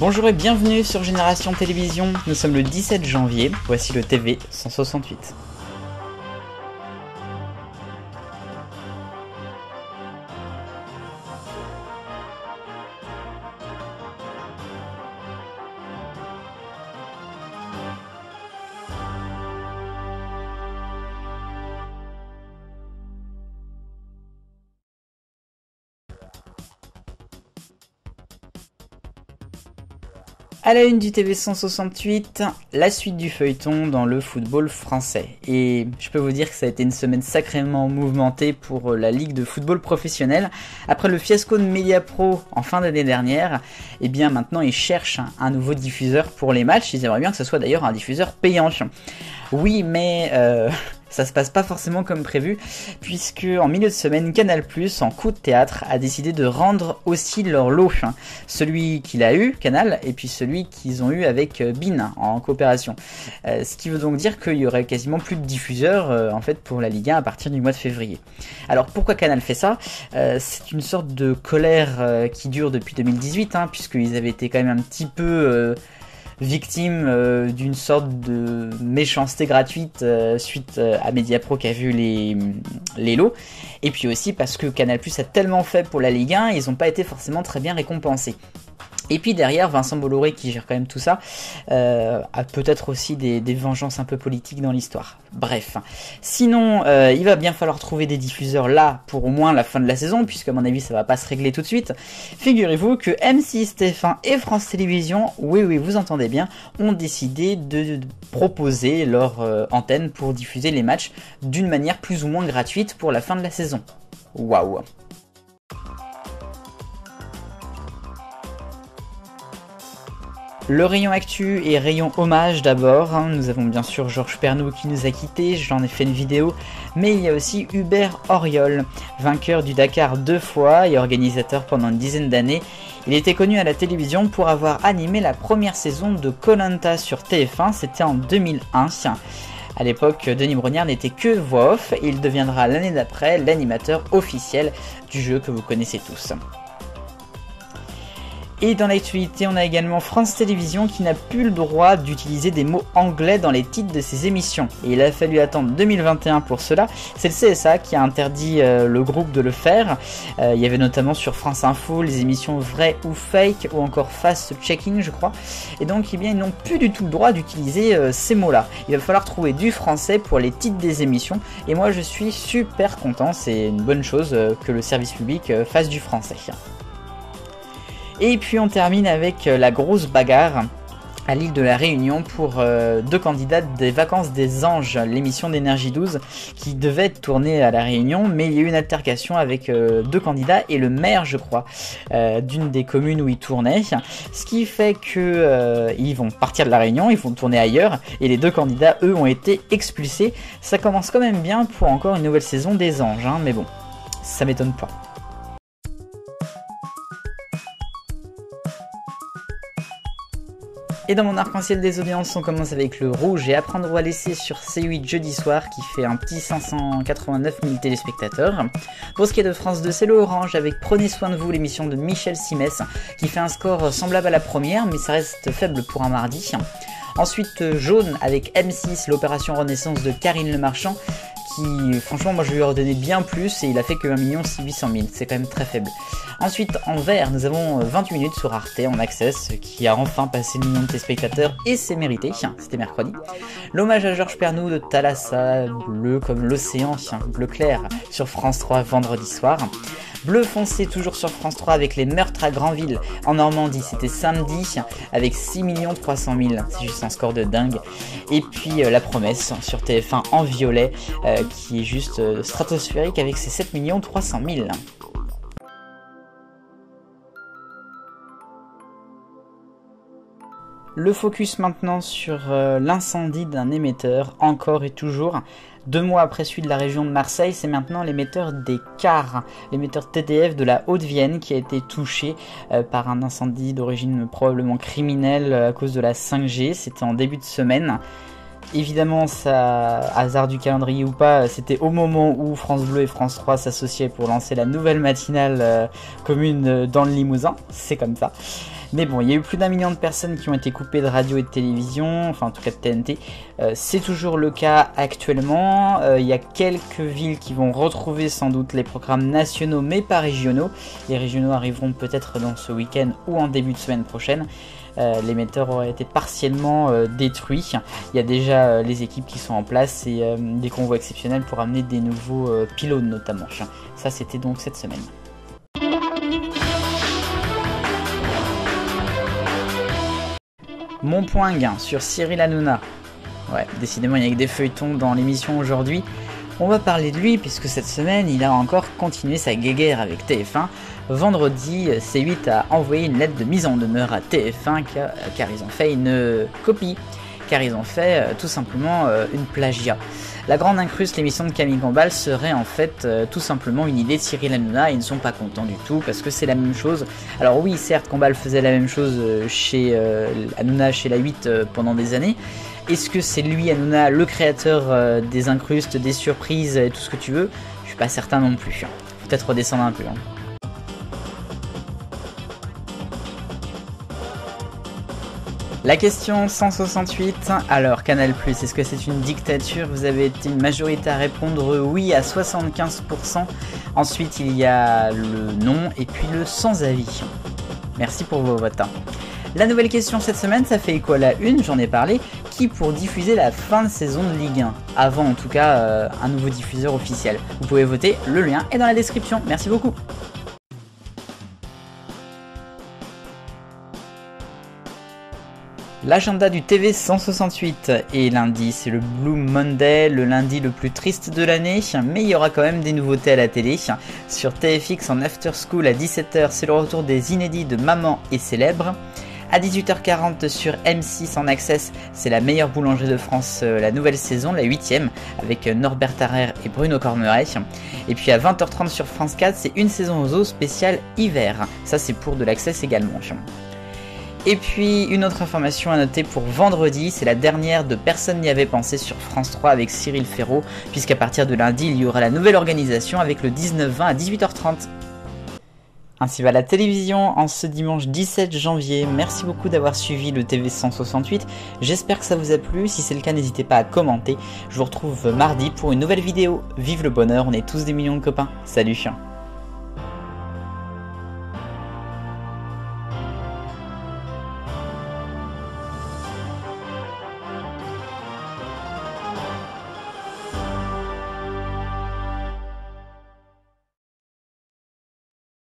Bonjour et bienvenue sur Génération Télévision, nous sommes le 17 janvier, voici le TV 168. À la une du TV 168, la suite du feuilleton dans le football français. Et je peux vous dire que ça a été une semaine sacrément mouvementée pour la Ligue de football professionnel. Après le fiasco de Mediapro en fin d'année dernière, et bien maintenant ils cherchent un nouveau diffuseur pour les matchs. Ils aimeraient bien que ce soit d'ailleurs un diffuseur payant. Oui, mais ça se passe pas forcément comme prévu, puisque en milieu de semaine, Canal+, en coup de théâtre, a décidé de rendre aussi leur lot. Celui qu'il a eu, Canal, et puis celui qu'ils ont eu avec Bein en coopération. Ce qui veut donc dire qu'il y aurait quasiment plus de diffuseurs en fait pour la Ligue 1 à partir du mois de février. Alors pourquoi Canal fait ça? C'est une sorte de colère qui dure depuis 2018, puisqu'ils avaient été quand même un petit peu victime d'une sorte de méchanceté gratuite suite à Mediapro qui a vu les lots, et puis aussi parce que Canal+ a tellement fait pour la Ligue 1, ils n'ont pas été forcément très bien récompensés. Et puis derrière, Vincent Bolloré qui gère quand même tout ça, a peut-être aussi des vengeances un peu politiques dans l'histoire. Bref. Sinon, il va bien falloir trouver des diffuseurs là pour au moins la fin de la saison, puisque à mon avis ça va pas se régler tout de suite. Figurez-vous que M6, TF1 et France Télévisions, oui vous entendez bien, ont décidé de proposer leur antenne pour diffuser les matchs d'une manière plus ou moins gratuite pour la fin de la saison. Waouh! Le rayon actu et rayon hommage d'abord, nous avons bien sûr Georges Pernou qui nous a quittés, j'en ai fait une vidéo, mais il y a aussi Hubert Auriol, vainqueur du Dakar 2 fois et organisateur pendant une dizaine d'années. Il était connu à la télévision pour avoir animé la première saison de Koh-Lanta sur TF1, c'était en 2001. À l'époque, Denis Brognard n'était que voix off et il deviendra l'année d'après l'animateur officiel du jeu que vous connaissez tous. Et dans l'actualité, on a également France Télévisions qui n'a plus le droit d'utiliser des mots anglais dans les titres de ses émissions. Et il a fallu attendre 2021 pour cela. C'est le CSA qui a interdit le groupe de le faire. Il y avait notamment sur France Info les émissions vraies ou fake ou encore fast checking je crois. Et donc ils n'ont plus du tout le droit d'utiliser ces mots-là. Il va falloir trouver du français pour les titres des émissions. Et moi je suis super content, c'est une bonne chose que le service public fasse du français. Et puis on termine avec la grosse bagarre à l'île de la Réunion pour deux candidats des Vacances des Anges, l'émission d'Énergie 12 qui devait être tournée à la Réunion, mais il y a eu une altercation avec deux candidats et le maire je crois d'une des communes où ils tournaient, ce qui fait que ils vont partir de la Réunion, ils vont tourner ailleurs et les deux candidats eux ont été expulsés. Ça commence quand même bien pour encore une nouvelle saison des Anges, mais bon, ça m'étonne pas. Et dans mon arc-en-ciel des audiences, on commence avec le rouge et Apprendre ou à laisser sur C8 jeudi soir qui fait un petit 589 000 téléspectateurs. Pour ce qui est de France 2, c'est le orange avec Prenez soin de vous, l'émission de Michel Simès qui fait un score semblable à la première mais ça reste faible pour un mardi. Ensuite jaune avec M6, l'opération Renaissance de Karine Le Marchand qui franchement moi je lui ai redonné bien plus et il a fait que 1 800 000, c'est quand même très faible. Ensuite en vert nous avons 28 minutes sur Arte en access qui a enfin passé le million de téléspectateurs et c'est mérité, c'était mercredi. L'hommage à Georges Pernou de Thalassa, bleu comme l'océan, bleu clair sur France 3 vendredi soir. Bleu foncé toujours sur France 3 avec les meurtres à Granville en Normandie, c'était samedi avec 6 300 000, c'est juste un score de dingue. Et puis La Promesse sur TF1 en violet qui est juste stratosphérique avec ses 7 300 000. Le focus maintenant sur l'incendie d'un émetteur, encore et toujours. 2 mois après celui de la région de Marseille, c'est maintenant l'émetteur des CAR, l'émetteur TDF de la Haute-Vienne qui a été touché par un incendie d'origine probablement criminelle à cause de la 5G. C'était en début de semaine. Évidemment, ça, hasard du calendrier ou pas, c'était au moment où France Bleu et France 3 s'associaient pour lancer la nouvelle matinale commune dans le Limousin. C'est comme ça. Mais bon, il y a eu plus d'1 million de personnes qui ont été coupées de radio et de télévision, enfin en tout cas de TNT. C'est toujours le cas actuellement. Il y a quelques villes qui vont retrouver sans doute les programmes nationaux mais pas régionaux. Les régionaux arriveront peut-être dans ce week-end ou en début de semaine prochaine. L'émetteur aurait été partiellement détruit. Il y a déjà les équipes qui sont en place et des convois exceptionnels pour amener des nouveaux pylônes notamment. Ça c'était donc cette semaine. Mon point gain sur Cyril Hanouna. Ouais, décidément il n'y a que des feuilletons dans l'émission aujourd'hui. On va parler de lui puisque cette semaine il a encore continué sa guéguerre avec TF1. Vendredi, C8 a envoyé une lettre de mise en demeure à TF1 car ils ont fait une copie. Car ils ont fait tout simplement une plagiat. La Grande Incruste, l'émission de Camille Combal, serait en fait tout simplement une idée de Cyril Hanouna. Ils ne sont pas contents du tout parce que c'est la même chose. Alors oui, certes, Combal faisait la même chose chez Hanouna, chez la 8 pendant des années. Est-ce que c'est lui, Hanouna, le créateur des incrustes, des surprises et tout ce que tu veux? Je suis pas certain non plus. Faut peut-être redescendre un peu. La question 168, alors Canal+, est-ce que c'est une dictature? Vous avez été une majorité à répondre oui à 75%. Ensuite il y a le non et puis le sans avis. Merci pour vos votes. La nouvelle question cette semaine, ça fait écho à la une, j'en ai parlé. Qui pour diffuser la fin de saison de Ligue 1? Avant en tout cas un nouveau diffuseur officiel. Vous pouvez voter, le lien est dans la description. Merci beaucoup. L'agenda du TV 168 et lundi c'est le Blue Monday, le lundi le plus triste de l'année, mais il y aura quand même des nouveautés à la télé. Sur TFX en After School à 17h, c'est le retour des inédits de Maman et Célèbre. À 18h40 sur M6 en Access, c'est la meilleure boulangerie de France, la nouvelle saison, la 8ème, avec Norbert Tarrer et Bruno Cormeret. Et puis à 20h30 sur France 4, c'est une saison aux eaux spéciale hiver. Ça c'est pour de l'Access également. Et puis une autre information à noter pour vendredi, c'est la dernière de Personne n'y avait pensé sur France 3 avec Cyril Ferraud, puisqu'à partir de lundi, il y aura la nouvelle organisation avec le 19-20 à 18h30. Ainsi va la télévision en ce dimanche 17 janvier. Merci beaucoup d'avoir suivi le TV 168. J'espère que ça vous a plu. Si c'est le cas, n'hésitez pas à commenter. Je vous retrouve mardi pour une nouvelle vidéo. Vive le bonheur, on est tous des millions de copains. Salut chien.